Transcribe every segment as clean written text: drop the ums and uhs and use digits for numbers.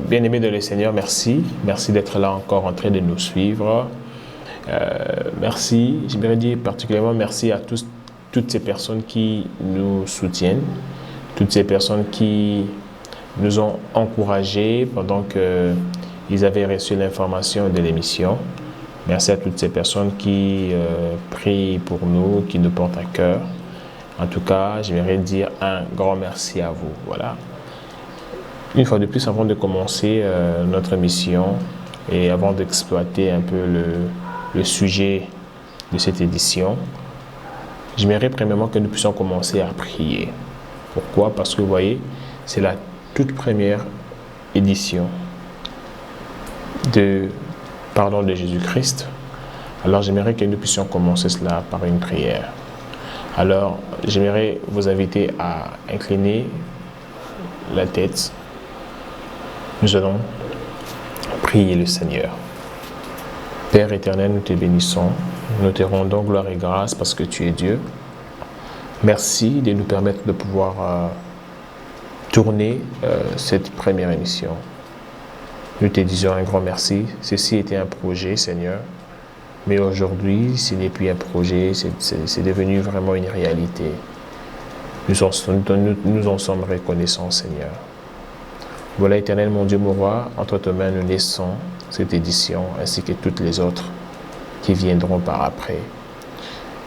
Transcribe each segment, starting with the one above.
Bien-aimés de le Seigneur, merci. Merci d'être là encore en train de nous suivre. Merci. J'aimerais dire particulièrement merci à toutes ces personnes qui nous soutiennent, toutes ces personnes qui nous ont encouragés pendant qu'ils avaient reçu l'information de l'émission. Merci à toutes ces personnes qui prient pour nous, qui nous portent à cœur. En tout cas, j'aimerais dire un grand merci à vous. Voilà. Une fois de plus, avant de commencer notre mission et avant d'exploiter un peu le sujet de cette édition, j'aimerais premièrement que nous puissions commencer à prier. Pourquoi? Parce que vous voyez, c'est la toute première édition de Jésus-Christ. Alors j'aimerais que nous puissions commencer cela par une prière. Alors j'aimerais vous inviter à incliner la tête. Nous allons prier le Seigneur. Père éternel, nous te bénissons. Nous te rendons gloire et grâce parce que tu es Dieu. Merci de nous permettre de pouvoir tourner cette première émission. Nous te disons un grand merci. Ceci était un projet, Seigneur. Mais aujourd'hui, ce n'est plus un projet, c'est devenu vraiment une réalité. Nous en sommes reconnaissants, Seigneur. Voilà, éternel, mon Dieu, mon roi, entre tes mains, nous laissons cette édition ainsi que toutes les autres qui viendront par après.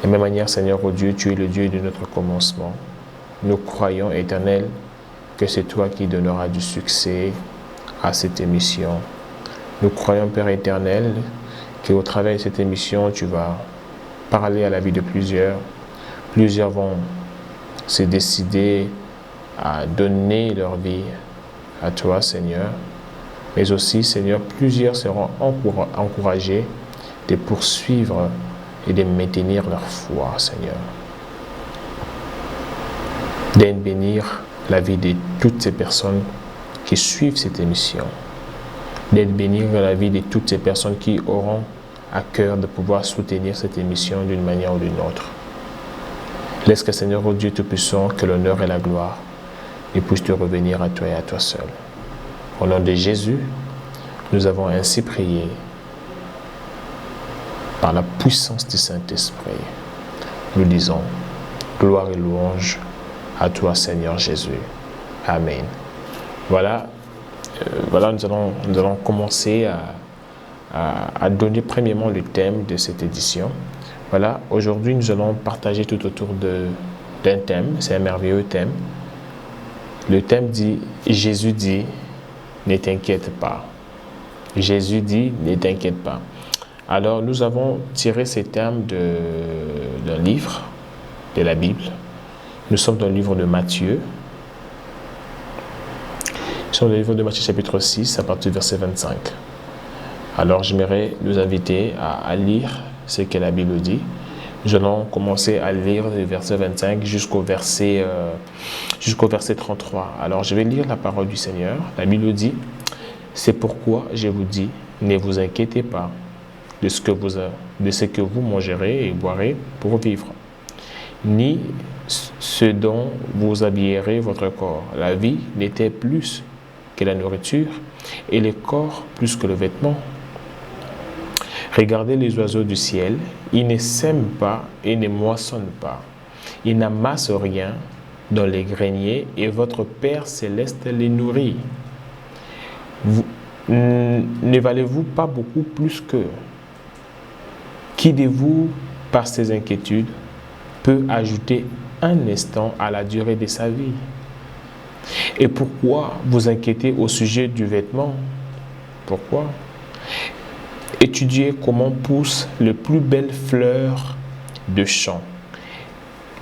De la même manière, Seigneur, oh Dieu, tu es le Dieu de notre commencement. Nous croyons, éternel, que c'est toi qui donneras du succès à cette émission. Nous croyons, Père éternel, qu'au travers de cette émission, tu vas parler à la vie de plusieurs. Plusieurs vont se décider à donner leur vie à toi, Seigneur. Mais aussi, Seigneur, plusieurs seront encouragés de poursuivre et de maintenir leur foi, Seigneur. D'aide bénir la vie de toutes ces personnes qui suivent cette émission. D'aide bénir la vie de toutes ces personnes qui auront à cœur de pouvoir soutenir cette émission d'une manière ou d'une autre. Laisse que, Seigneur, oh Dieu Tout-Puissant, que l'honneur et la gloire et puissent te revenir à toi et à toi seul. Au nom de Jésus, nous avons ainsi prié par la puissance du Saint-Esprit. Nous disons gloire et louange à toi, Seigneur Jésus. Amen. Voilà, nous allons commencer à donner premièrement le thème de cette édition. Voilà, aujourd'hui, nous allons partager tout autour d'un thème. C'est un merveilleux thème. Le thème dit, Jésus dit, ne t'inquiète pas. Jésus dit, ne t'inquiète pas. Alors, nous avons tiré ces termes d'un livre, de la Bible. Nous sommes dans le livre de Matthieu. Nous sommes dans le livre de Matthieu chapitre 6, à partir du verset 25. Alors, j'aimerais nous inviter à lire ce que la Bible dit. Nous allons commencer à lire le verset 25 jusqu'au verset 33. Alors, je vais lire la parole du Seigneur. La Bible dit, « C'est pourquoi je vous dis, ne vous inquiétez pas de ce que vous mangerez et boirez pour vivre, ni ce dont vous habillerez votre corps. La vie n'était plus que la nourriture et le corps plus que le vêtement. Regardez les oiseaux du ciel, ils ne sèment pas et ne moissonnent pas. Ils n'amassent rien dans les greniers et votre Père céleste les nourrit. Ne valez-vous pas beaucoup plus qu'eux? Qui de vous, par ses inquiétudes, peut ajouter un instant à la durée de sa vie? Et pourquoi vous inquiétez au sujet du vêtement? Pourquoi? Étudiez comment poussent les plus belles fleurs de champ.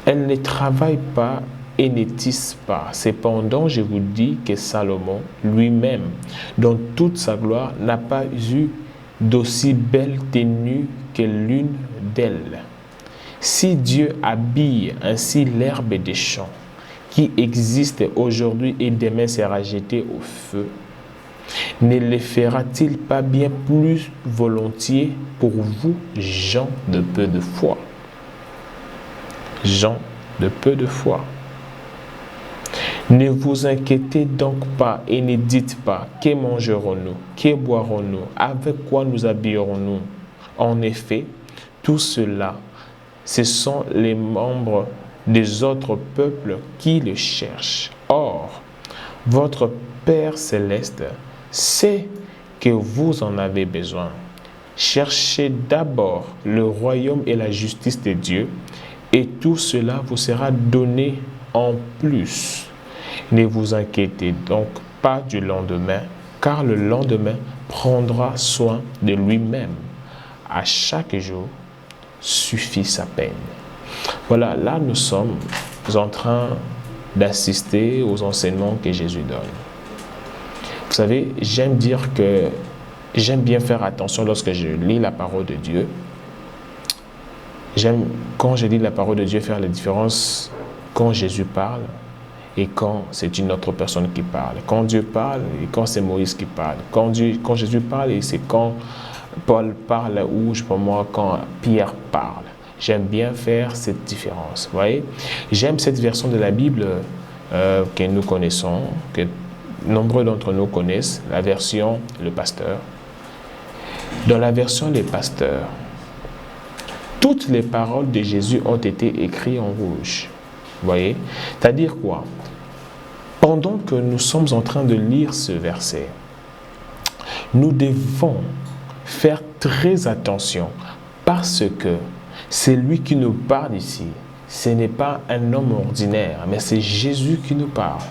Elles ne travaillent pas et ne tissent pas. Cependant, je vous dis que Salomon lui-même, dans toute sa gloire, n'a pas eu d'aussi belle tenue que l'une d'elles. Si Dieu habille ainsi l'herbe des champs, qui existe aujourd'hui et demain sera jetée au feu, ne le fera-t-il pas bien plus volontiers pour vous, gens de peu de foi? Gens de peu de foi. Ne vous inquiétez donc pas et ne dites pas, que mangerons-nous, que boirons-nous, avec quoi nous habillerons-nous. En effet, tout cela, ce sont les membres des autres peuples qui le cherchent. Or, votre Père céleste sait que vous en avez besoin. Cherchez d'abord le royaume et la justice de Dieu, et tout cela vous sera donné en plus. Ne vous inquiétez donc pas du lendemain, car le lendemain prendra soin de lui-même. À chaque jour suffit sa peine. Voilà, là nous sommes en train d'assister aux enseignements que Jésus donne. Vous savez, j'aime bien faire attention lorsque je lis la parole de Dieu. J'aime, quand je lis la parole de Dieu, faire la différence quand Jésus parle et quand c'est une autre personne qui parle. Quand Dieu parle et quand c'est Moïse qui parle. Quand Jésus parle et c'est quand Paul parle ou quand Pierre parle. J'aime bien faire cette différence. Vous voyez? J'aime cette version de la Bible que nous connaissons, que nombreux d'entre nous connaissent, la version Le Pasteur. Dans la version Les Pasteurs, toutes les paroles de Jésus ont été écrites en rouge. Vous voyez? C'est-à-dire quoi? Pendant que nous sommes en train de lire ce verset, nous devons faire très attention parce que c'est lui qui nous parle ici. Ce n'est pas un homme ordinaire, mais c'est Jésus qui nous parle.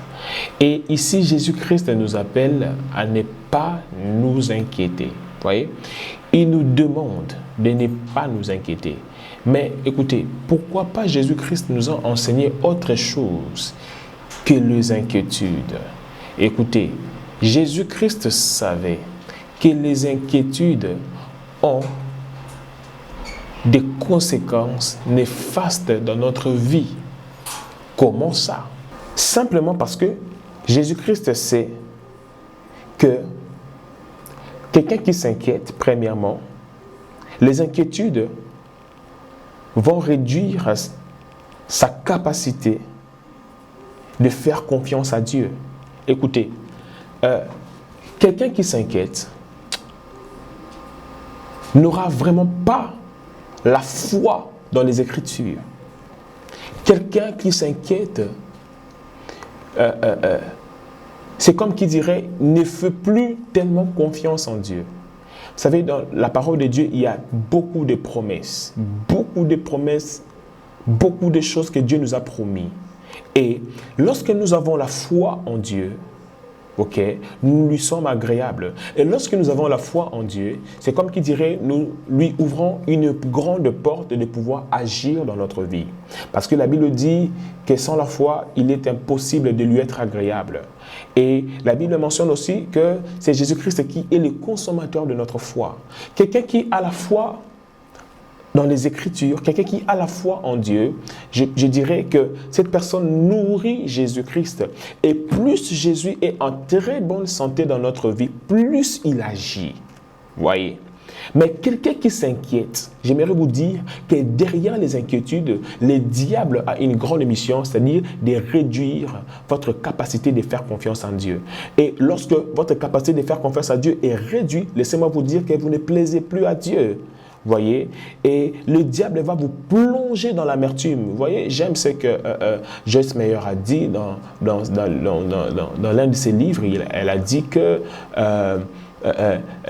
Et ici, Jésus-Christ nous appelle à ne pas nous inquiéter. Vous voyez? Il nous demande de ne pas nous inquiéter. Mais écoutez, pourquoi pas Jésus-Christ nous a enseigné autre chose que les inquiétudes? Écoutez, Jésus-Christ savait que les inquiétudes ont des conséquences néfastes dans notre vie. Comment ça? Simplement parce que Jésus-Christ sait que quelqu'un qui s'inquiète, premièrement, les inquiétudes vont réduire sa capacité de faire confiance à Dieu. Écoutez, quelqu'un qui s'inquiète n'aura vraiment pas la foi dans les Écritures. Quelqu'un qui s'inquiète, c'est comme qui dirait, ne fait plus tellement confiance en Dieu. Vous savez, dans la parole de Dieu, il y a beaucoup de promesses, beaucoup de choses que Dieu nous a promis. Et lorsque nous avons la foi en Dieu, nous lui sommes agréables. Et lorsque nous avons la foi en Dieu, c'est comme qui dirait, nous lui ouvrons une grande porte de pouvoir agir dans notre vie. Parce que la Bible dit que sans la foi, il est impossible de lui être agréable. Et la Bible mentionne aussi que c'est Jésus-Christ qui est le consommateur de notre foi. Quelqu'un qui a la foi dans les Écritures, quelqu'un qui a la foi en Dieu, je dirais que cette personne nourrit Jésus-Christ. Et plus Jésus est en très bonne santé dans notre vie, plus il agit. Voyez. Mais quelqu'un qui s'inquiète, j'aimerais vous dire que derrière les inquiétudes, le diable a une grande mission, c'est-à-dire de réduire votre capacité de faire confiance en Dieu. Et lorsque votre capacité de faire confiance à Dieu est réduite, laissez-moi vous dire que vous ne plaisez plus à Dieu. Voyez, et le diable va vous plonger dans l'amertume. Vous voyez, j'aime ce que Joyce Meyer a dit dans l'un de ses livres. Elle a dit que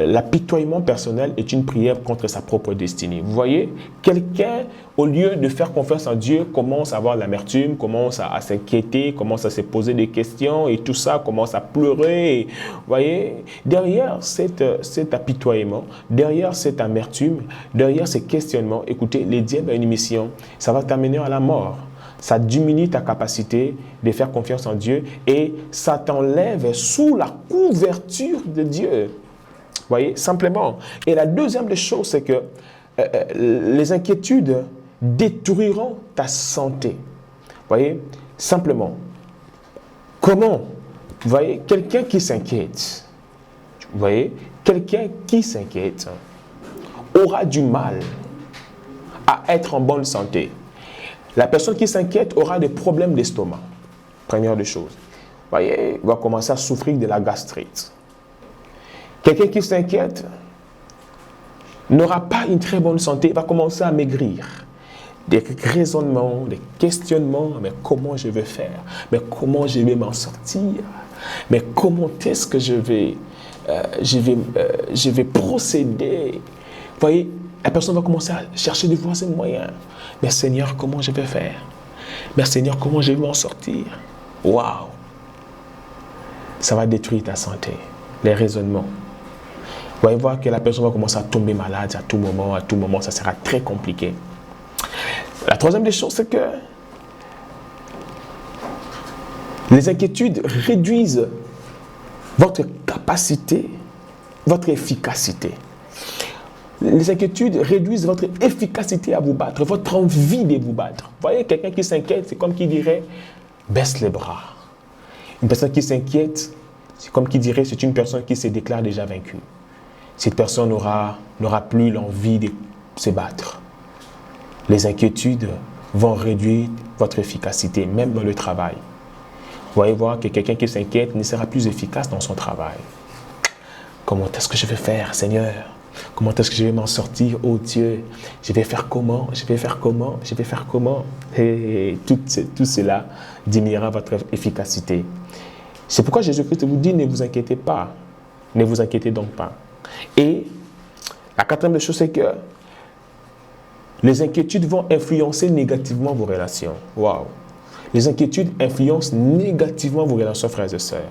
l'apitoiement personnel est une prière contre sa propre destinée. Vous voyez, quelqu'un, au lieu de faire confiance en Dieu, commence à avoir l'amertume, commence à s'inquiéter, commence à se poser des questions et tout ça, commence à pleurer. Vous voyez, derrière cet apitoiement, derrière cette amertume, derrière ces questionnements, écoutez, le diable a une mission, ça va t'amener à la mort. Ça diminue ta capacité de faire confiance en Dieu et ça t'enlève sous la couverture de Dieu. Vous voyez, simplement. Et la deuxième des choses, c'est que les inquiétudes détruiront ta santé. Vous voyez, simplement. Comment? Vous voyez, quelqu'un qui s'inquiète, vous voyez, quelqu'un qui s'inquiète aura du mal à être en bonne santé. La personne qui s'inquiète aura des problèmes d'estomac, première des choses. voyez, va commencer à souffrir de la gastrite. Quelqu'un qui s'inquiète n'aura pas une très bonne santé, va commencer à maigrir. Des raisonnements, des questionnements, mais comment je vais faire? Mais comment je vais m'en sortir? Mais comment est-ce que je vais procéder? Vous voyez, la personne va commencer à chercher de voies et moyens. Mais Seigneur, comment je vais faire? Mais Seigneur, comment je vais m'en sortir? Waouh! Ça va détruire ta santé, les raisonnements. Vous allez voir que la personne va commencer à tomber malade à tout moment, ça sera très compliqué. La troisième des choses, c'est que les inquiétudes réduisent votre capacité, votre efficacité. Les inquiétudes réduisent votre efficacité à vous battre, votre envie de vous battre. Vous voyez, quelqu'un qui s'inquiète, c'est comme qui dirait, baisse les bras. Une personne qui s'inquiète, c'est comme qui dirait, c'est une personne qui se déclare déjà vaincue. Cette personne n'aura plus l'envie de se battre. Les inquiétudes vont réduire votre efficacité, même dans le travail. Vous allez voir que quelqu'un qui s'inquiète ne sera plus efficace dans son travail. Comment est-ce que je vais faire, Seigneur? Comment est-ce que je vais m'en sortir, oh Dieu? Je vais faire comment? Je vais faire comment? Je vais faire comment? Et tout cela diminuera votre efficacité. C'est pourquoi Jésus-Christ vous dit, ne vous inquiétez pas. Ne vous inquiétez donc pas. Et la quatrième chose, c'est que les inquiétudes vont influencer négativement vos relations. Waouh! Les inquiétudes influencent négativement vos relations, frères et sœurs.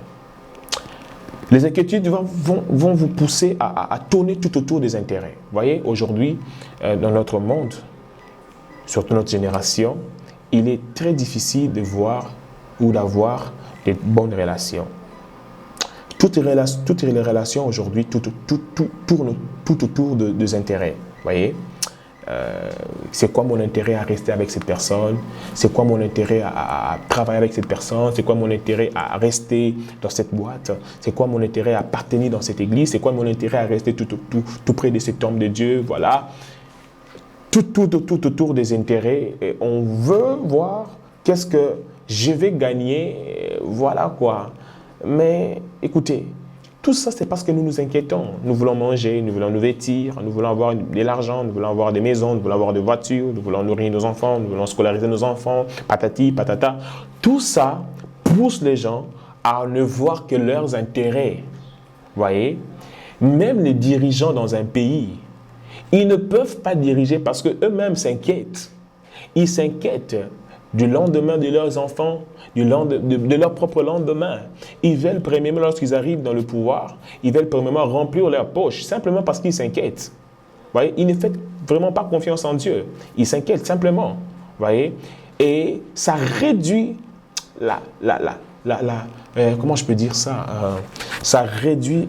Les inquiétudes vont vous pousser à tourner tout autour des intérêts. Vous voyez, aujourd'hui, dans notre monde, surtout notre génération, il est très difficile de voir ou d'avoir de bonnes relations. Toutes les relations aujourd'hui tournent tout autour des intérêts. Vous voyez, c'est quoi mon intérêt à rester avec cette personne? C'est quoi mon intérêt à travailler avec cette personne? C'est quoi mon intérêt à rester dans cette boîte? C'est quoi mon intérêt à appartenir dans cette église? C'est quoi mon intérêt à rester tout près de cet homme de Dieu? Voilà. Tout autour des intérêts. Et on veut voir qu'est-ce que je vais gagner. Voilà quoi. Mais écoutez, tout ça, c'est parce que nous nous inquiétons. Nous voulons manger, nous voulons nous vêtir, nous voulons avoir de l'argent, nous voulons avoir des maisons, nous voulons avoir des voitures, nous voulons nourrir nos enfants, nous voulons scolariser nos enfants, patati, patata. Tout ça pousse les gens à ne voir que leurs intérêts. Vous voyez? Même les dirigeants dans un pays, ils ne peuvent pas diriger parce qu'eux-mêmes s'inquiètent. Ils s'inquiètent du lendemain de leurs enfants, de leur propre lendemain. Ils veulent premièrement, lorsqu'ils arrivent dans le pouvoir, ils veulent premièrement remplir leur poche, simplement parce qu'ils s'inquiètent. Vous voyez, ils ne font vraiment pas confiance en Dieu. Ils s'inquiètent simplement. Vous voyez, et ça réduit comment je peux dire ça? Ça réduit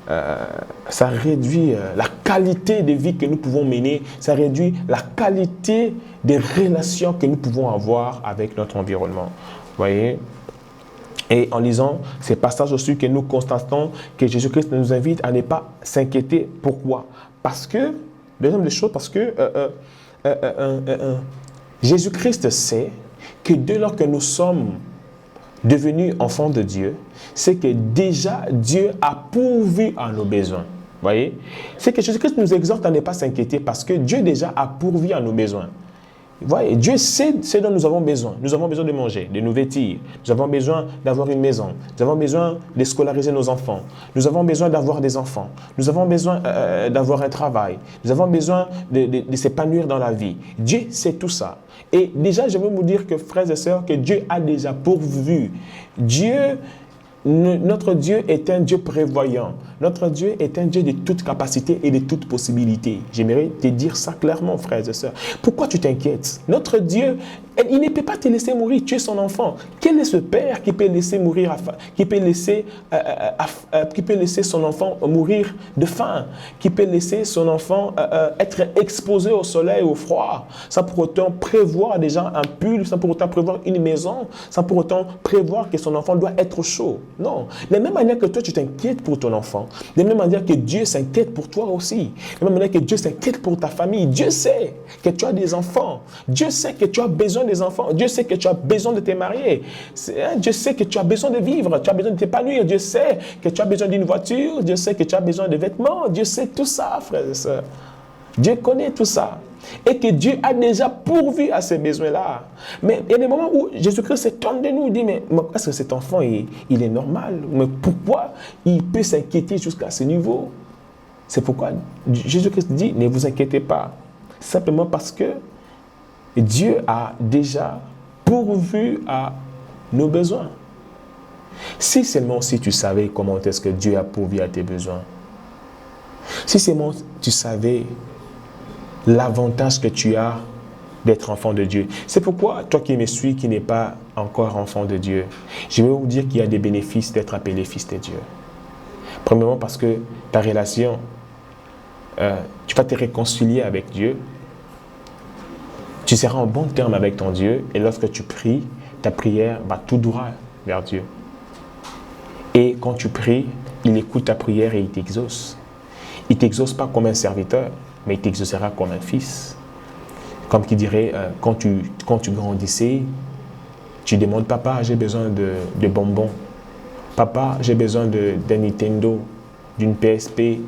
la qualité de vie que nous pouvons mener, ça réduit la qualité des relations que nous pouvons avoir avec notre environnement. Vous voyez? Et en lisant ces passages aussi que nous constatons que Jésus-Christ nous invite à ne pas s'inquiéter. Pourquoi? Parce que, deuxième des choses, parce que Jésus-Christ sait que dès lors que nous sommes devenus enfants de Dieu, c'est que déjà Dieu a pourvu à nos besoins. Vous voyez? C'est que Jésus-Christ nous exhorte à ne pas s'inquiéter parce que Dieu déjà a pourvu à nos besoins. Vous voyez, Dieu sait ce dont nous avons besoin. Nous avons besoin de manger, de nous vêtir. Nous avons besoin d'avoir une maison. Nous avons besoin de scolariser nos enfants. Nous avons besoin d'avoir des enfants. Nous avons besoin d'avoir un travail. Nous avons besoin de s'épanouir dans la vie. Dieu sait tout ça. Et déjà, je veux vous dire que, frères et sœurs, que Dieu a déjà pourvu. Notre Dieu est un Dieu prévoyant. Notre Dieu est un Dieu de toute capacité et de toute possibilité. J'aimerais te dire ça clairement, frères et sœurs. Pourquoi tu t'inquiètes? Notre Dieu, il ne peut pas te laisser mourir. Tu es son enfant. Quel est ce père qui peut laisser mourir, qui peut laisser son enfant mourir de faim, qui peut laisser son enfant être exposé au soleil, au froid, sans pour autant prévoir déjà un pull, sans pour autant prévoir une maison, sans pour autant prévoir que son enfant doit être chaud? Non. De la même manière que toi, tu t'inquiètes pour ton enfant, de la même manière que Dieu s'inquiète pour toi aussi, de la même manière que Dieu s'inquiète pour ta famille, Dieu sait que tu as des enfants, Dieu sait que tu as besoin des enfants, Dieu sait que tu as besoin de te marier, Dieu sait que tu as besoin de vivre, tu as besoin de t'épanouir, Dieu sait que tu as besoin d'une voiture, Dieu sait que tu as besoin de vêtements, Dieu sait tout ça, frères et sœurs. Dieu connaît tout ça. Et que Dieu a déjà pourvu à ces besoins-là. Mais il y a des moments où Jésus-Christ s'étonne de nous, il dit, mais est-ce que cet enfant, il est normal? Mais pourquoi il peut s'inquiéter jusqu'à ce niveau? C'est pourquoi Jésus-Christ dit, ne vous inquiétez pas. Simplement parce que Dieu a déjà pourvu à nos besoins. Si seulement si tu savais comment est-ce que Dieu a pourvu à tes besoins, si seulement tu savais l'avantage que tu as d'être enfant de Dieu. C'est pourquoi, toi qui me suis, qui n'es pas encore enfant de Dieu, je vais vous dire qu'il y a des bénéfices d'être appelé fils de Dieu. Premièrement, parce que ta relation, tu vas te réconcilier avec Dieu, tu seras en bon terme avec ton Dieu, et lorsque tu pries, ta prière va tout droit vers Dieu. Et quand tu pries, il écoute ta prière et il t'exauce. Il ne t'exauce pas comme un serviteur, mais il t'exaucera comme un fils. Comme qui dirait, quand tu grandissais, tu demandes, papa, j'ai besoin de bonbons. Papa, j'ai besoin d'un Nintendo, d'une PSP.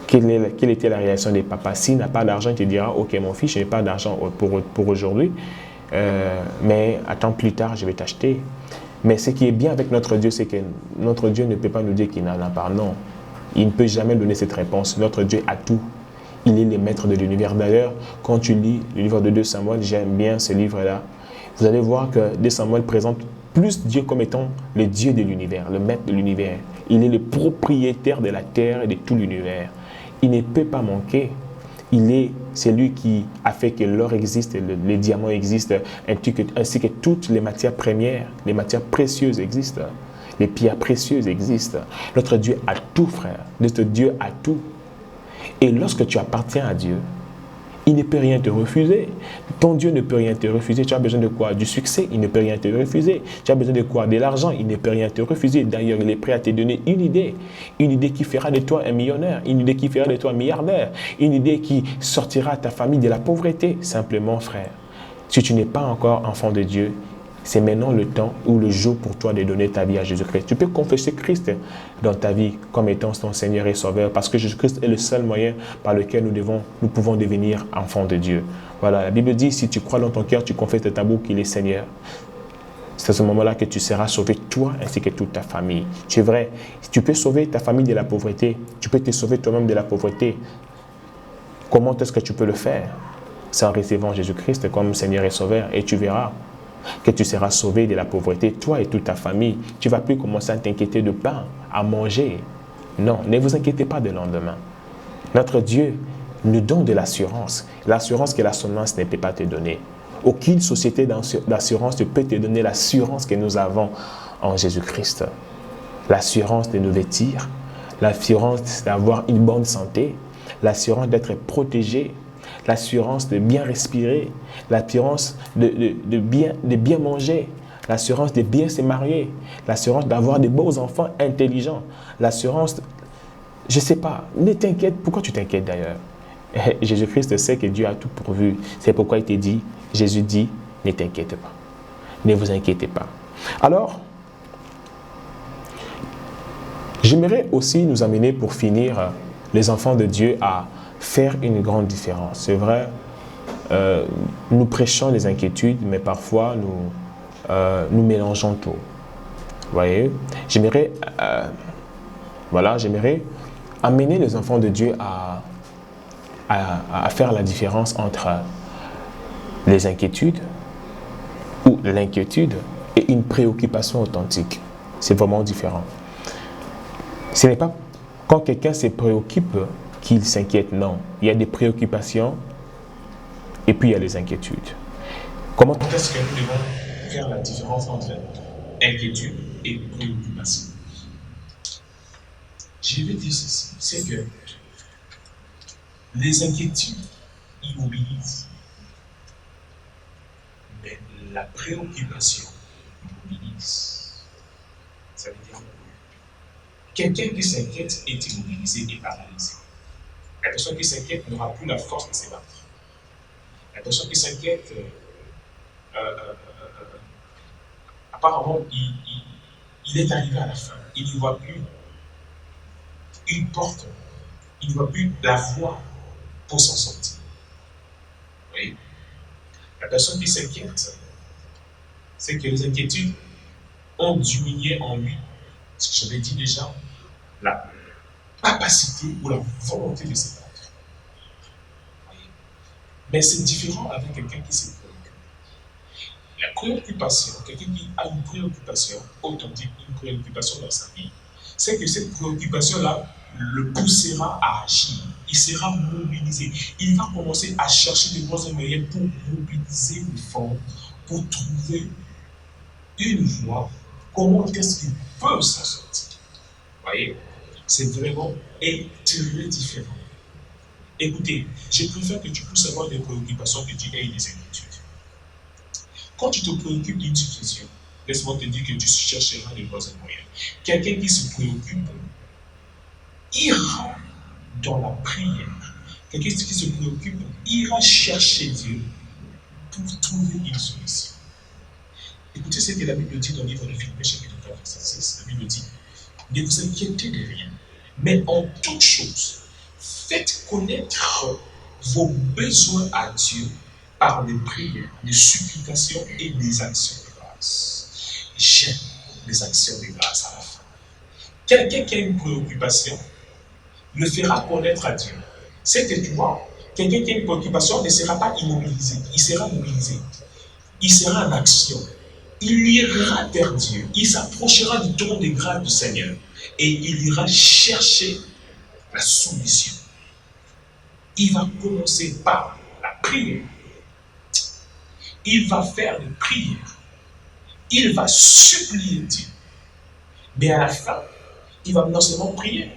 Quelle était la réaction des papas? S'il n'a pas d'argent, il te dira, ok mon fils, je n'ai pas d'argent pour aujourd'hui, mais attends plus tard, je vais t'acheter. Mais ce qui est bien avec notre Dieu, c'est que notre Dieu ne peut pas nous dire qu'il n'en a pas. Non. Il ne peut jamais donner cette réponse. Notre Dieu a tout. Il est le maître de l'univers. D'ailleurs, quand tu lis le livre de 2 Samuel, j'aime bien ce livre-là, vous allez voir que 2 Samuel présente plus Dieu comme étant le Dieu de l'univers, le maître de l'univers. Il est le propriétaire de la terre et de tout l'univers. Il ne peut pas manquer. C'est lui qui a fait que l'or existe, les diamants existent, ainsi que toutes les matières premières, les matières précieuses existent. Les pierres précieuses existent. Notre Dieu a tout, frère. Notre Dieu a tout. Et lorsque tu appartiens à Dieu, il ne peut rien te refuser. Ton Dieu ne peut rien te refuser. Tu as besoin de quoi? Du succès, il ne peut rien te refuser. Tu as besoin de quoi? De l'argent, il ne peut rien te refuser. D'ailleurs, il est prêt à te donner une idée qui fera de toi un millionnaire, une idée qui fera de toi un milliardaire, une idée qui sortira ta famille de la pauvreté. Simplement, frère, si tu n'es pas encore enfant de Dieu, c'est maintenant le temps ou le jour pour toi de donner ta vie à Jésus-Christ. Tu peux confesser Christ dans ta vie comme étant ton Seigneur et Sauveur, parce que Jésus-Christ est le seul moyen par lequel nous pouvons devenir enfants de Dieu. Voilà, la Bible dit, si tu crois dans ton cœur, tu confesses de ta bouche qu'il est Seigneur. C'est à ce moment-là que tu seras sauvé, toi ainsi que toute ta famille. C'est vrai, tu peux sauver ta famille de la pauvreté, tu peux te sauver toi-même de la pauvreté. Comment est-ce que tu peux le faire? C'est en recevant Jésus-Christ comme Seigneur et Sauveur, et tu verras que tu seras sauvé de la pauvreté, toi et toute ta famille. Tu ne vas plus commencer à t'inquiéter de pain, à manger. Non, ne vous inquiétez pas du lendemain. Notre Dieu nous donne de l'assurance. L'assurance que la semence ne peut pas te donner. Aucune société d'assurance ne peut te donner l'assurance que nous avons en Jésus-Christ. L'assurance de nous vêtir, l'assurance d'avoir une bonne santé, l'assurance d'être protégé, l'assurance de bien respirer, l'assurance de bien manger, l'assurance de bien se marier, l'assurance d'avoir de beaux enfants intelligents, l'assurance, je ne sais pas, ne t'inquiète, pourquoi tu t'inquiètes d'ailleurs? Jésus-Christ sait que Dieu a tout pourvu, c'est pourquoi il te dit, Jésus dit, ne t'inquiète pas, ne vous inquiétez pas. Alors, j'aimerais aussi nous amener pour finir les enfants de Dieu à faire une grande différence. C'est vrai, nous prêchons les inquiétudes, mais parfois nous mélangeons tout. Vous voyez, j'aimerais amener les enfants de Dieu à faire la différence entre les inquiétudes ou l'inquiétude et une préoccupation authentique. C'est vraiment différent. Ce n'est pas quand quelqu'un se préoccupe qu'il s'inquiète, non. Il y a des préoccupations et puis il y a les inquiétudes. Comment est-ce que nous devons faire la différence entre inquiétude et préoccupation? Je vais dire ceci, c'est que les inquiétudes immobilisent, mais la préoccupation immobilise. Ça veut dire quelqu'un qui s'inquiète est immobilisé et paralysé. La personne qui s'inquiète n'aura plus la force de se battre. La personne qui s'inquiète, apparemment, il est arrivé à la fin. Il n'y voit plus une porte, il ne voit plus la voie pour s'en sortir. Vous voyez? La personne qui s'inquiète, c'est que les inquiétudes ont diminué en lui, ce que j'avais dit déjà, la capacité ou la volonté de se battre. Mais c'est différent avec quelqu'un qui se préoccupe. La préoccupation, quelqu'un qui a une préoccupation authentique, une préoccupation dans sa vie, c'est que cette préoccupation-là le poussera à agir. Il sera mobilisé. Il va commencer à chercher des bons moyens pour mobiliser les fonds, pour trouver une voie. Comment est-ce qu'il peut s'en sortir? Vous voyez? C'est vraiment très différent. Écoutez, je préfère que tu puisses avoir des préoccupations que tu aies des inquiétudes. Quand tu te préoccupes d'une situation, laisse-moi te dire que tu chercheras les bons moyens. Quelqu'un qui se préoccupe ira dans la prière. Quelqu'un qui se préoccupe ira chercher Dieu pour trouver une solution. Écoutez ce que la Bible dit dans le livre de Philippiens, chapitre 4, verset 6. La Bible dit: ne vous inquiétez de rien, mais en toute chose, faites connaître vos besoins à Dieu par les prières, les supplications et les actions de grâce. J'aime les actions de grâce à la fin. Quelqu'un qui a une préoccupation le fera connaître à Dieu. C'est que tu vois, quelqu'un qui a une préoccupation ne sera pas immobilisé, il sera mobilisé. Il sera en action. Il ira vers Dieu. Il s'approchera du trône de grâce du Seigneur et il ira chercher la solution. Il va commencer par la prière. Il va faire des prières. Il va supplier Dieu. Mais à la fin, il va non seulement prier,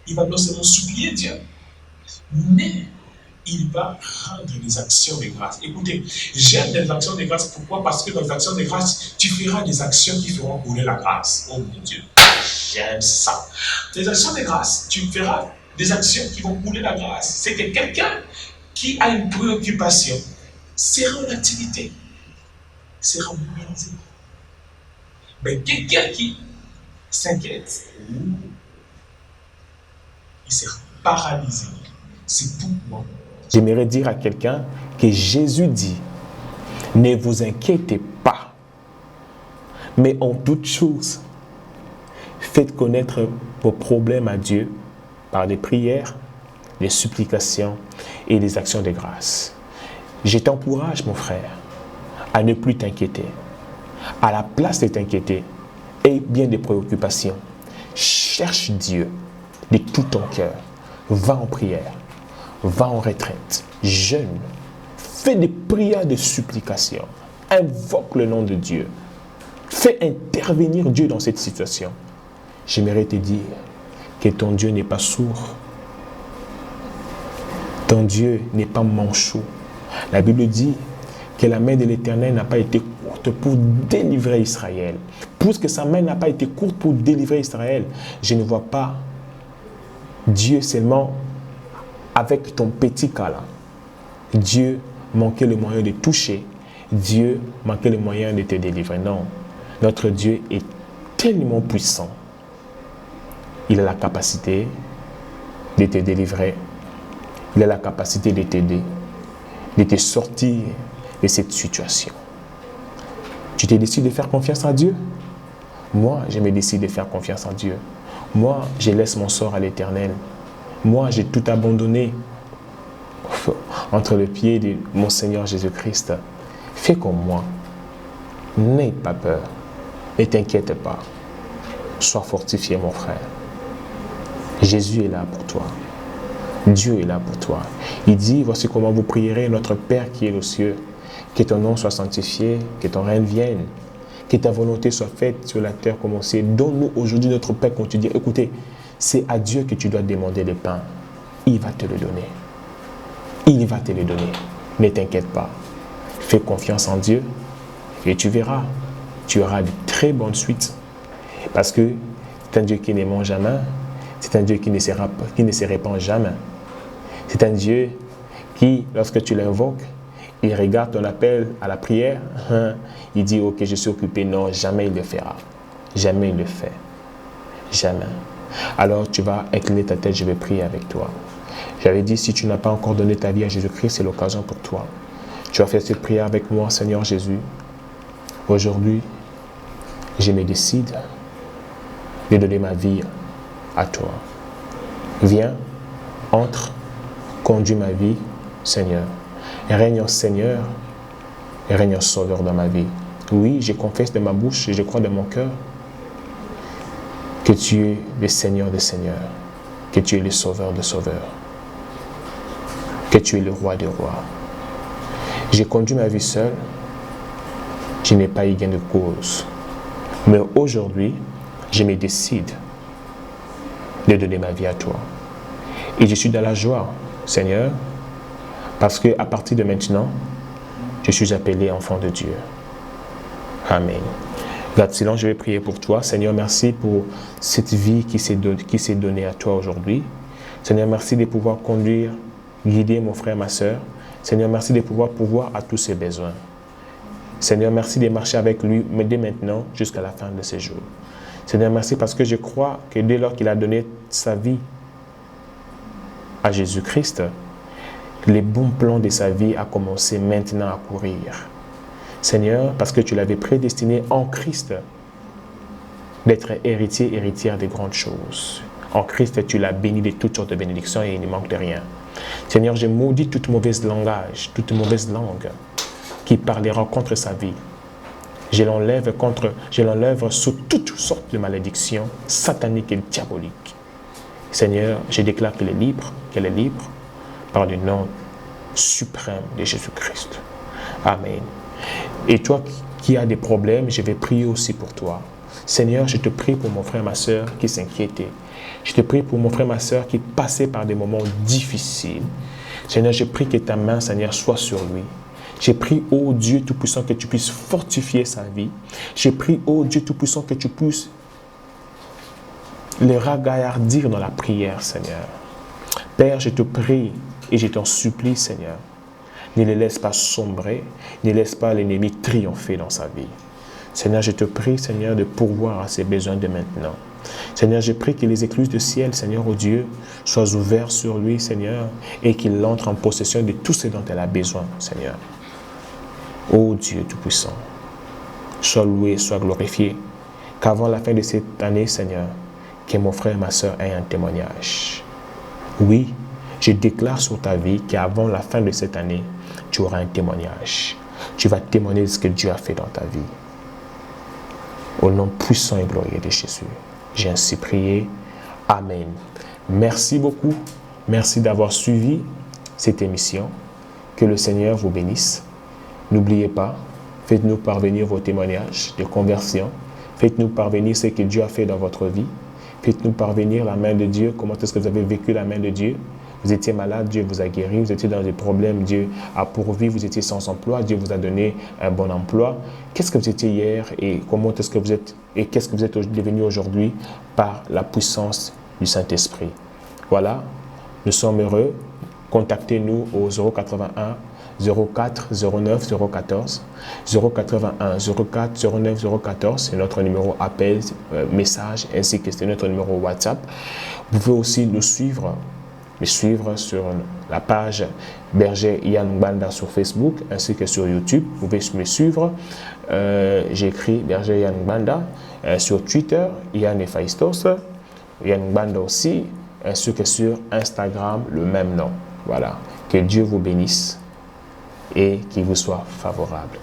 il va non seulement supplier Dieu, mais il va rendre des actions de grâce. Écoutez, j'aime les actions de grâce. Pourquoi? Parce que dans les actions de grâce, tu feras des actions qui feront couler la grâce. Oh mon Dieu, j'aime ça. Des actions de grâce, tu feras des actions qui vont couler la grâce. C'est que quelqu'un qui a une préoccupation sera en activité, sera mobilisé. Mais quelqu'un qui s'inquiète, il sera paralysé. C'est pourquoi j'aimerais dire à quelqu'un que Jésus dit: ne vous inquiétez pas, mais en toutes choses, faites connaître vos problèmes à Dieu par des prières, des supplications et des actions de grâce. Je t'encourage, mon frère, à ne plus t'inquiéter. À la place de t'inquiéter, aie bien des préoccupations. Cherche Dieu de tout ton cœur. Va en prière. Va en retraite, jeûne, fais des prières de supplication, invoque le nom de Dieu, fais intervenir Dieu dans cette situation. J'aimerais te dire que ton Dieu n'est pas sourd, ton Dieu n'est pas manchot. La Bible dit que la main de l'Éternel n'a pas été courte pour délivrer Israël. Puisque sa main n'a pas été courte pour délivrer Israël, je ne vois pas Dieu seulement avec ton petit cas là. Dieu manquait le moyen de toucher. Dieu manquait le moyen de te délivrer. Non. Notre Dieu est tellement puissant. Il a la capacité de te délivrer. Il a la capacité de t'aider, de te sortir de cette situation. Tu te décides de faire confiance à Dieu? Moi, je me décide de faire confiance en Dieu. Moi, je laisse mon sort à l'Éternel. Moi, j'ai tout abandonné entre les pieds de mon Seigneur Jésus-Christ. Fais comme moi. N'aie pas peur. Ne t'inquiète pas. Sois fortifié, mon frère. Jésus est là pour toi. Dieu est là pour toi. Il dit, voici comment vous prierez notre Père qui est aux cieux. Que ton nom soit sanctifié, que ton règne vienne, que ta volonté soit faite sur la terre comme au ciel. Donne-nous aujourd'hui notre pain quotidien. Écoutez, c'est à Dieu que tu dois demander le pain. Il va te le donner. Il va te le donner. Ne t'inquiète pas. Fais confiance en Dieu et tu verras. Tu auras de très bonnes suites Parce que c'est un Dieu qui ne ment jamais. C'est un Dieu qui ne se répand jamais. C'est un Dieu qui, lorsque tu l'invoques, il regarde ton appel à la prière, il dit « Ok, je suis occupé ». Non, jamais il le fera. Jamais il le fait. Jamais. Alors tu vas incliner ta tête, je vais prier avec toi. J'avais dit, si tu n'as pas encore donné ta vie à Jésus-Christ, c'est l'occasion pour toi. Tu vas faire cette prière avec moi, Seigneur Jésus. Aujourd'hui, je me décide de donner ma vie à toi. Viens, entre, conduis ma vie, Seigneur. Règne en Seigneur, règne en Sauveur dans ma vie. Oui, je confesse de ma bouche et je crois de mon cœur que tu es le Seigneur des Seigneurs, que tu es le Sauveur des Sauveurs, que tu es le Roi des Rois. J'ai conduit ma vie seul, je n'ai pas eu gain de cause. Mais aujourd'hui, je me décide de donner ma vie à toi. Et je suis dans la joie, Seigneur, parce qu'à partir de maintenant, je suis appelé enfant de Dieu. Amen. Garde silence, je vais prier pour toi. Seigneur, merci pour cette vie qui s'est donnée à toi aujourd'hui. Seigneur, merci de pouvoir conduire, guider mon frère, ma soeur. Seigneur, merci de pouvoir pourvoir à tous ses besoins. Seigneur, merci de marcher avec lui, mais dès maintenant, jusqu'à la fin de ses jours. Seigneur, merci parce que je crois que dès lors qu'il a donné sa vie à Jésus-Christ, les bons plans de sa vie a commencé maintenant à courir. Seigneur, parce que tu l'avais prédestiné en Christ d'être héritier, héritière des grandes choses. En Christ, tu l'as béni de toutes sortes de bénédictions et il ne manque de rien. Seigneur, je maudis toute mauvaise langage, toute mauvaise langue qui parlera contre sa vie. Je l'enlève sous toutes sortes de malédictions sataniques et diaboliques. Seigneur, je déclare qu'elle est libre par le nom suprême de Jésus-Christ. Amen. Et toi qui as des problèmes, je vais prier aussi pour toi. Seigneur, je te prie pour mon frère et ma soeur qui s'inquiétaient. Je te prie pour mon frère et ma soeur qui passaient par des moments difficiles. Seigneur, je prie que ta main, Seigneur, soit sur lui. J'ai pris, ô Dieu Tout-Puissant, que tu puisses fortifier sa vie. J'ai pris, ô Dieu Tout-Puissant, que tu puisses les ragaillardir dans la prière, Seigneur. Père, je te prie et je t'en supplie, Seigneur. Ne les laisse pas sombrer, ne laisse pas l'ennemi triompher dans sa vie. Seigneur, je te prie, Seigneur, de pourvoir à ses besoins de maintenant. Seigneur, je prie que les écluses du ciel, Seigneur, ô Dieu, soient ouvertes sur lui, Seigneur, et qu'il entre en possession de tout ce dont elle a besoin, Seigneur. Ô Dieu Tout-Puissant, sois loué, sois glorifié, qu'avant la fin de cette année, Seigneur, que mon frère et ma soeur aient un témoignage. Oui, je déclare sur ta vie qu'avant la fin de cette année, tu auras un témoignage. Tu vas témoigner de ce que Dieu a fait dans ta vie. Au nom puissant et glorieux de Jésus, j'ai ainsi prié. Amen. Merci beaucoup. Merci d'avoir suivi cette émission. Que le Seigneur vous bénisse. N'oubliez pas, faites-nous parvenir vos témoignages de conversion. Faites-nous parvenir ce que Dieu a fait dans votre vie. Faites-nous parvenir la main de Dieu. Comment est-ce que vous avez vécu la main de Dieu? Vous étiez malade, Dieu vous a guéri. Vous étiez dans des problèmes, Dieu a pourvu. Vous étiez sans emploi, Dieu vous a donné un bon emploi. Qu'est-ce que vous étiez hier et comment est-ce que vous êtes et qu'est-ce que vous êtes devenu aujourd'hui par la puissance du Saint-Esprit? Voilà, nous sommes heureux. Contactez-nous au 081 04 09 014 081 04 09 014. C'est notre numéro appel, message, ainsi que c'est notre numéro WhatsApp. Vous pouvez aussi nous suivre sur la page Berger Yann Ngbanda sur Facebook ainsi que sur YouTube. Vous pouvez me suivre. J'ai écrit Berger Yann Ngbanda. Sur Twitter, Yann Héphaïstos. Yann Ngbanda aussi, ainsi que sur Instagram, le même nom. Voilà. Que Dieu vous bénisse et qu'il vous soit favorable.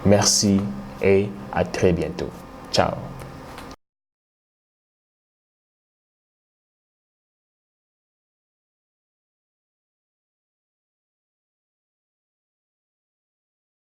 Merci et à très bientôt. Ciao.